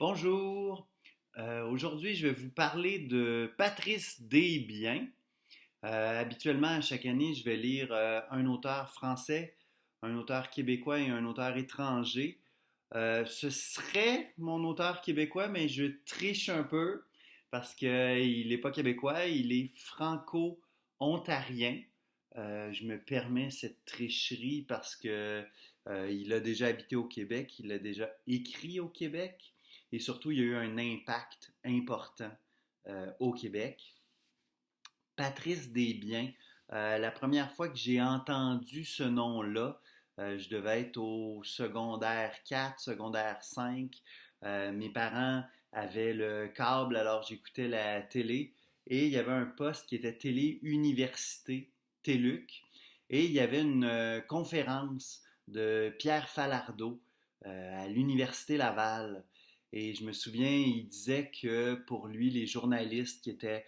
Bonjour. Aujourd'hui, je vais vous parler de Patrice Desbiens. Habituellement, à chaque année, je vais lire un auteur français, un auteur québécois et un auteur étranger. Ce serait mon auteur québécois, mais je triche un peu parce qu'il n'est pas québécois, il est franco-ontarien. Je me permets cette tricherie parce que il a déjà habité au Québec, il a déjà écrit au Québec et surtout il y a eu un impact important au Québec. Patrice Desbiens, la première fois que j'ai entendu ce nom-là, je devais être au secondaire 4, secondaire 5. Mes parents avaient le câble, alors j'écoutais la télé. Et il y avait un poste qui était télé-université, TÉLUQ. Et il y avait une conférence de Pierre Falardeau à l'Université Laval. Et je me souviens, il disait que pour lui, les journalistes qui étaient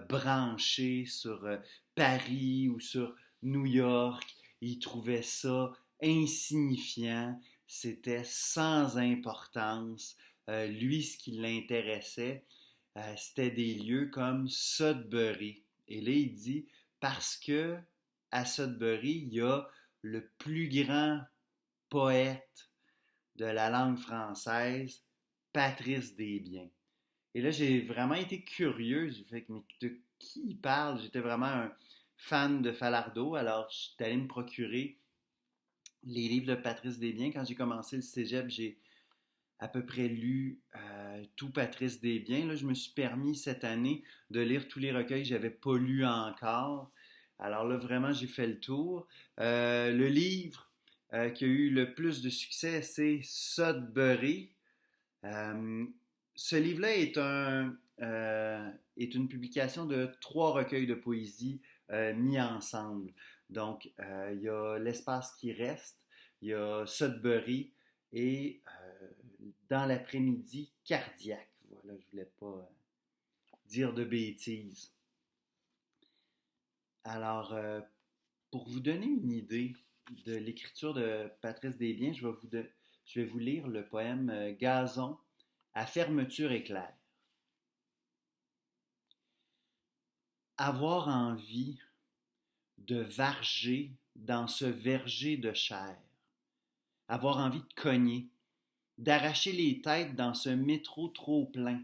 branchés sur Paris ou sur New York, il trouvait ça insignifiant, c'était sans importance. Lui, ce qui l'intéressait, c'était des lieux comme Sudbury. Et là, il dit, parce que à Sudbury, il y a le plus grand poète de la langue française, Patrice Desbiens. Et là, j'ai vraiment été curieux. J'ai fait, mais de qui il parle? J'étais vraiment un fan de Falardeau, alors je suis allé me procurer les livres de Patrice Desbiens. Quand j'ai commencé le cégep, j'ai à peu près lu tout Patrice Desbiens. Là, je me suis permis cette année de lire tous les recueils que je n'avais pas lus encore. Alors là, vraiment, j'ai fait le tour. Le livre qui a eu le plus de succès, c'est Sudbury. Euh, Ce livre-là est une publication de trois recueils de poésie mis ensemble. Donc, il y a L'espace qui reste, il y a Sudbury et dans l'après-midi, Cardiaque. Voilà, je voulais pas dire de bêtises. Alors, pour vous donner une idée de l'écriture de Patrice Desbiens, je vais vous lire le poème Gazon à fermeture éclair. Avoir envie de varger dans ce verger de chair, avoir envie de cogner, d'arracher les têtes dans ce métro trop plein,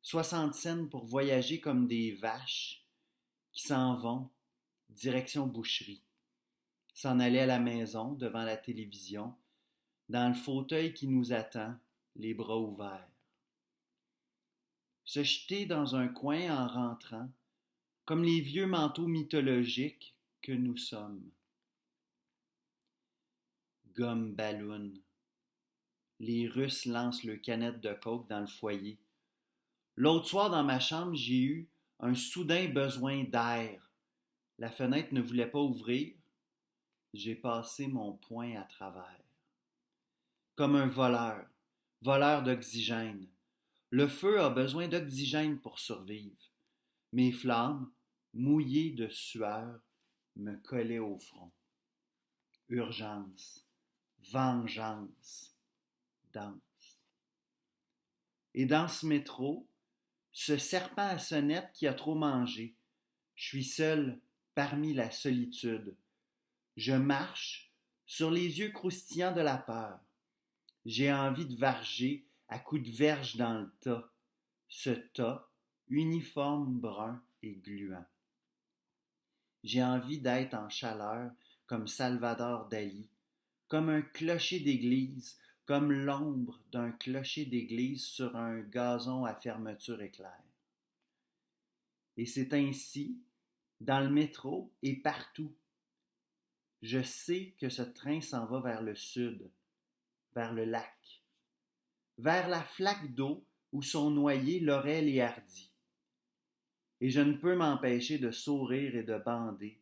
60 cents pour voyager comme des vaches qui s'en vont, direction boucherie, s'en aller à la maison devant la télévision, dans le fauteuil qui nous attend, les bras ouverts. Se jeter dans un coin en rentrant, comme les vieux manteaux mythologiques que nous sommes. Gomme ballon. Les Russes lancent le canette de coke dans le foyer. L'autre soir dans ma chambre, j'ai eu un soudain besoin d'air. La fenêtre ne voulait pas ouvrir. J'ai passé mon poing à travers. Comme un voleur, voleur d'oxygène. Le feu a besoin d'oxygène pour survivre. Mes flammes, mouillées de sueur, me collaient au front. Urgence, vengeance, danse. Et dans ce métro, ce serpent à sonnette qui a trop mangé, je suis seul parmi la solitude. Je marche sur les yeux croustillants de la peur. J'ai envie de varger à coups de verge dans le tas, ce tas uniforme brun et gluant. J'ai envie d'être en chaleur comme Salvador Dali, comme un clocher d'église, comme l'ombre d'un clocher d'église sur un gazon à fermeture éclair. Et c'est ainsi, dans le métro et partout. Je sais que ce train s'en va vers le sud, vers le lac, vers la flaque d'eau où sont noyés Laurel et Hardy. Et je ne peux m'empêcher de sourire et de bander,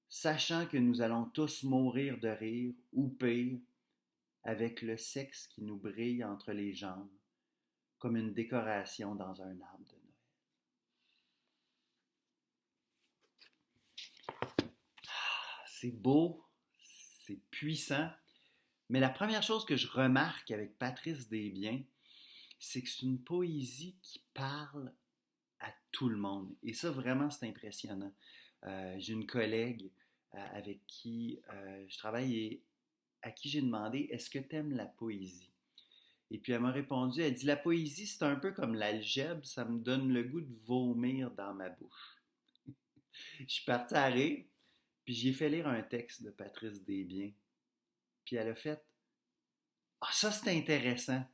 sachant que nous allons tous mourir de rire, ou pire, avec le sexe qui nous brille entre les jambes, comme une décoration dans un arbre de Noël. C'est beau, c'est puissant, mais la première chose que je remarque avec Patrice Desbiens, c'est que c'est une poésie qui parle à tout le monde. Et ça, vraiment, c'est impressionnant. J'ai une collègue avec qui je travaille et à qui j'ai demandé, est-ce que tu aimes la poésie? Et puis elle m'a répondu, elle dit, la poésie, c'est un peu comme l'algèbre, ça me donne le goût de vomir dans ma bouche. Je suis parti à rire, puis j'ai fait lire un texte de Patrice Desbiens. Puis elle a fait, ah, ça c'est intéressant.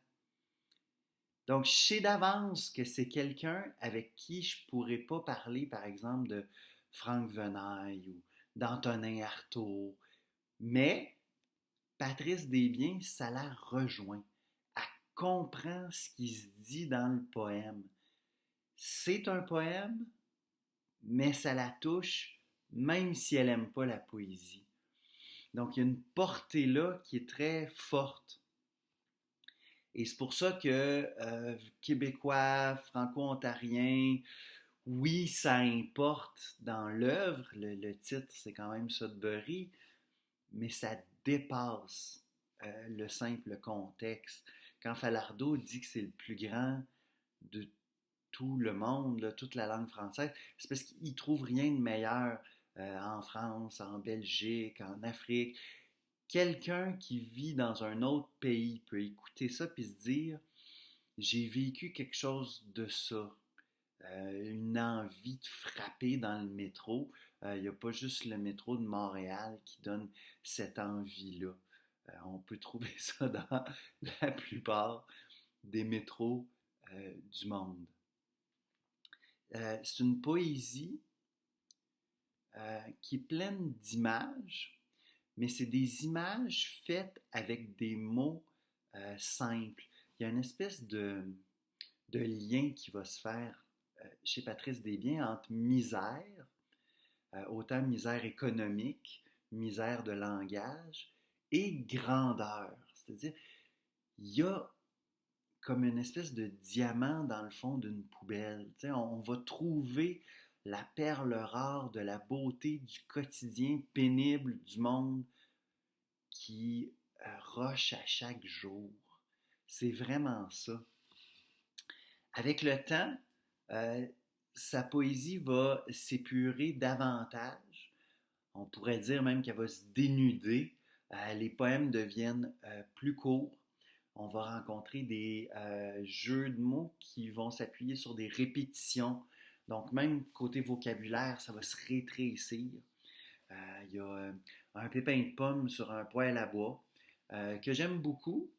Donc, je sais d'avance que c'est quelqu'un avec qui je ne pourrais pas parler, par exemple, de Franck Venaille ou d'Antonin Artaud. Mais Patrice Desbiens, ça la rejoint. Elle comprend ce qui se dit dans le poème. C'est un poème, mais ça la touche, même si elle n'aime pas la poésie. Donc, il y a une portée là qui est très forte. Et c'est pour ça que Québécois, Franco-Ontariens, oui, ça importe dans l'œuvre. Le titre, c'est quand même Sudbury, mais ça dépasse le simple contexte. Quand Falardeau dit que c'est le plus grand de tout le monde, là, toute la langue française, c'est parce qu'il ne trouve rien de meilleur en France, en Belgique, en Afrique. Quelqu'un qui vit dans un autre pays peut écouter ça puis se dire, j'ai vécu quelque chose de ça. Une envie de frapper dans le métro. Il n'y a pas juste le métro de Montréal qui donne cette envie-là. On peut trouver ça dans la plupart des métros du monde. C'est une poésie qui est pleine d'images, mais c'est des images faites avec des mots simples. Il y a une espèce de lien qui va se faire chez Patrice Desbiens entre misère, autant misère économique, misère de langage, et grandeur. C'est-à-dire, il y a comme une espèce de diamant dans le fond d'une poubelle. Tu sais, on va trouver la perle rare de la beauté du quotidien pénible du monde qui roche à chaque jour. C'est vraiment ça. Avec le temps, sa poésie va s'épurer davantage. On pourrait dire même qu'elle va se dénuder. Les poèmes deviennent plus courts. On va rencontrer des jeux de mots qui vont s'appuyer sur des répétitions. Donc, même côté vocabulaire, ça va se rétrécir. Il y a un pépin de pomme sur un poêle à bois que j'aime beaucoup.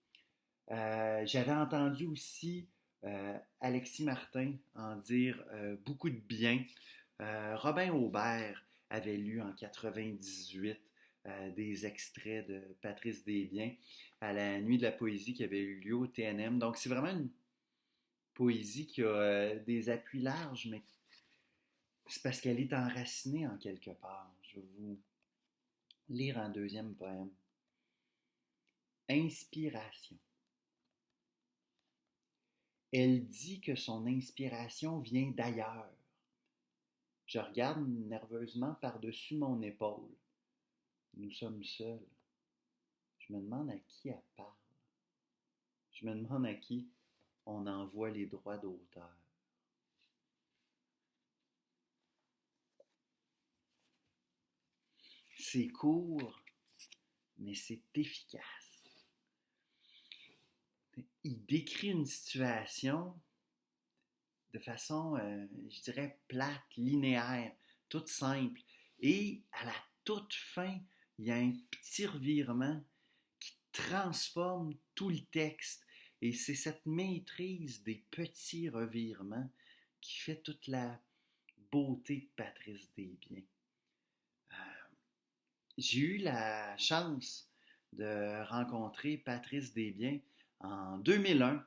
J'avais entendu aussi Alexis Martin en dire beaucoup de bien. Robin Aubert avait lu en 98 des extraits de Patrice Desbiens à la Nuit de la poésie qui avait eu lieu au TNM. Donc c'est vraiment une poésie qui a des appuis larges, mais c'est parce qu'elle est enracinée en quelque part. Je vais vous lire un deuxième poème. Inspiration. Elle dit que son inspiration vient d'ailleurs. Je regarde nerveusement par-dessus mon épaule. Nous sommes seuls. Je me demande à qui elle parle. Je me demande à qui on envoie les droits d'auteur. C'est court, mais c'est efficace. Il décrit une situation de façon, je dirais, plate, linéaire, toute simple. Et à la toute fin, il y a un petit revirement qui transforme tout le texte. Et c'est cette maîtrise des petits revirements qui fait toute la beauté de Patrice Desbiens. J'ai eu la chance de rencontrer Patrice Desbiens en 2001.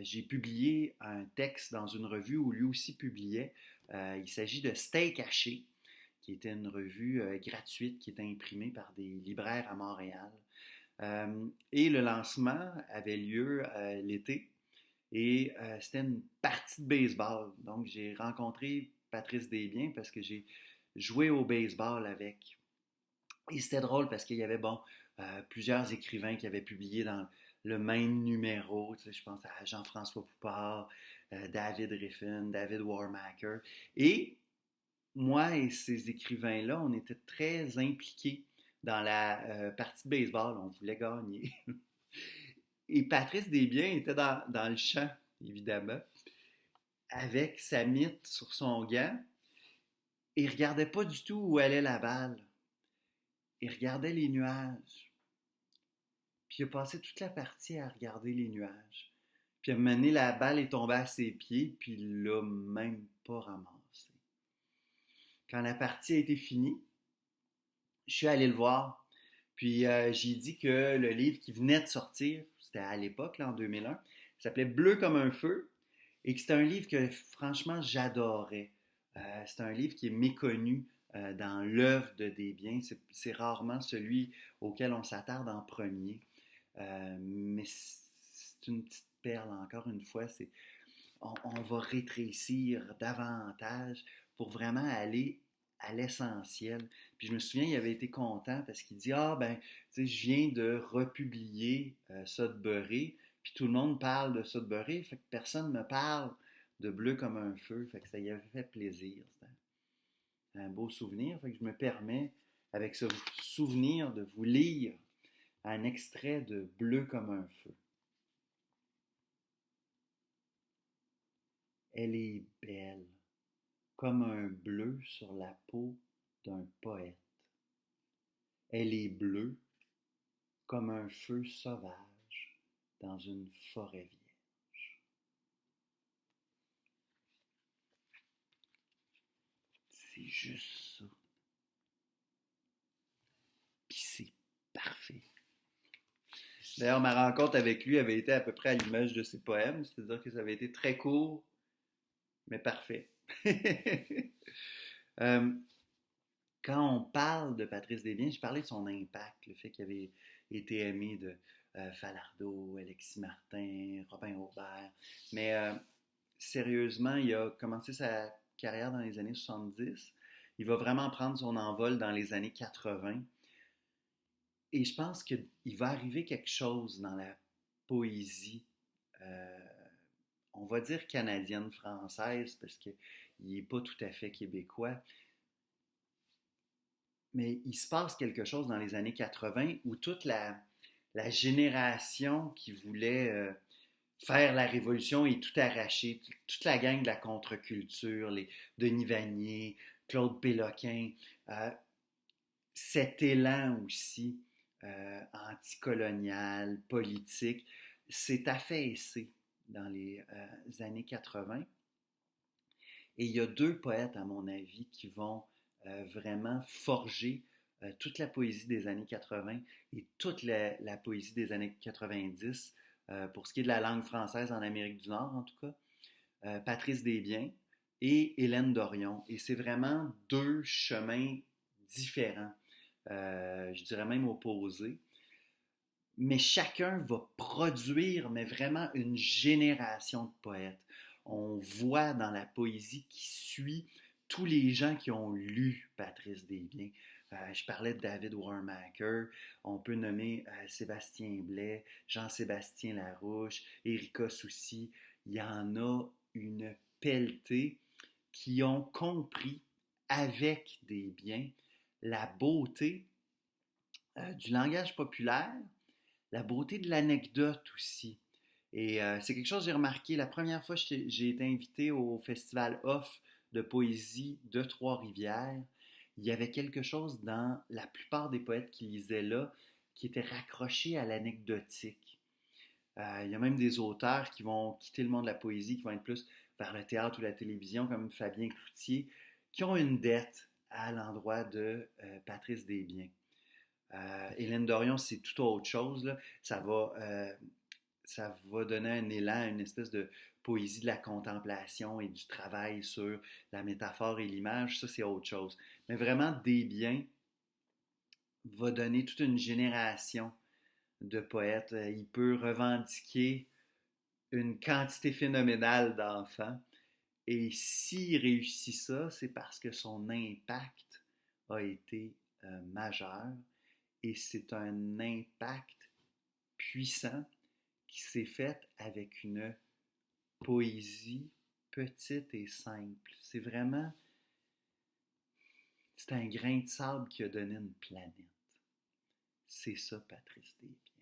J'ai publié un texte dans une revue où lui aussi publiait. Il s'agit de Steak Haché, qui était une revue gratuite qui était imprimée par des libraires à Montréal. Et le lancement avait lieu l'été et c'était une partie de baseball. Donc j'ai rencontré Patrice Desbiens parce que j'ai joué au baseball avec. Et c'était drôle parce qu'il y avait plusieurs écrivains qui avaient publié dans le même numéro. Tu sais, je pense à Jean-François Poupard, David Riffin, David Warmacker. Et moi et ces écrivains-là, on était très impliqués dans la partie de baseball. On voulait gagner. Et Patrice Desbiens était dans le champ, évidemment, avec sa mythe sur son gant. Et il regardait pas du tout où allait la balle. Il regardait les nuages. Puis il a passé toute la partie à regarder les nuages. Puis à un moment donné, la balle est tombée à ses pieds, puis il l'a même pas ramassée. Quand la partie a été finie, je suis allé le voir. Puis j'ai dit que le livre qui venait de sortir, c'était à l'époque, là, en 2001, s'appelait Bleu comme un feu, et que c'était un livre que franchement j'adorais. C'est un livre qui est méconnu dans l'œuvre de Desbiens. C'est rarement celui auquel on s'attarde en premier. Mais c'est une petite perle, encore une fois. On va rétrécir davantage pour vraiment aller à l'essentiel. Puis je me souviens, il avait été content parce qu'il dit, ah ben, tu sais, je viens de republier Sudbury, puis tout le monde parle de Sudbury, fait que personne ne me parle de Bleu comme un feu, fait que ça y avait fait plaisir. C'était un beau souvenir, fait que je me permets, avec ce souvenir, de vous lire un extrait de Bleu comme un feu. Elle est belle, comme un bleu sur la peau d'un poète. Elle est bleue, comme un feu sauvage dans une forêt vierge. C'est juste ça. Puis c'est parfait. D'ailleurs, ma rencontre avec lui avait été à peu près à l'image de ses poèmes, c'est-à-dire que ça avait été très court, mais parfait. euh, Quand on parle de Patrice Desbiens, je parlais de son impact, le fait qu'il avait été aimé de Falardeau, Alexis Martin, Robin Aubert. Mais sérieusement, il a commencé sa carrière dans les années 70. Il va vraiment prendre son envol dans les années 80. Et je pense qu'il va arriver quelque chose dans la poésie, euh, on va dire canadienne-française, parce qu'il n'est pas tout à fait québécois. Mais il se passe quelque chose dans les années 80 où toute la génération qui voulait faire la révolution est tout arrachée. Toute la gang de la contre-culture, les Denis Vanier, Claude Péloquin, euh, cet élan aussi anticolonial, politique, s'est affaissé dans les années 80. Et il y a deux poètes, à mon avis, qui vont vraiment forger toute la poésie des années 80 et toute la poésie des années 90, pour ce qui est de la langue française en Amérique du Nord, en tout cas, Patrice Desbiens et Hélène Dorion. Et c'est vraiment deux chemins différents, je dirais même opposés. Mais chacun va produire, mais vraiment une génération de poètes. On voit dans la poésie qui suit tous les gens qui ont lu Patrice Desbiens. Je parlais de David Warmacker, on peut nommer Sébastien Blais, Jean-Sébastien Larouche, Erika Soucy. Il y en a une pelletée qui ont compris avec Desbiens la beauté du langage populaire, la beauté de l'anecdote aussi. Et c'est quelque chose que j'ai remarqué. La première fois que j'ai été invité au festival Off de poésie de Trois-Rivières, il y avait quelque chose dans la plupart des poètes qui lisaient là qui était raccroché à l'anecdotique. Il y a même des auteurs qui vont quitter le monde de la poésie, qui vont être plus vers le théâtre ou la télévision, comme Fabien Cloutier, qui ont une dette à l'endroit de Patrice Desbiens. Hélène Dorion, c'est tout autre chose. Là. Ça va donner un élan, une espèce de poésie de la contemplation et du travail sur la métaphore et l'image. Ça, c'est autre chose. Mais vraiment, Desbiens va donner toute une génération de poètes. Il peut revendiquer une quantité phénoménale d'enfants. Et s'il réussit ça, c'est parce que son impact a été majeur. Et c'est un impact puissant qui s'est faite avec une poésie petite et simple. C'est un grain de sable qui a donné une planète. C'est ça, Patrice Desbiens.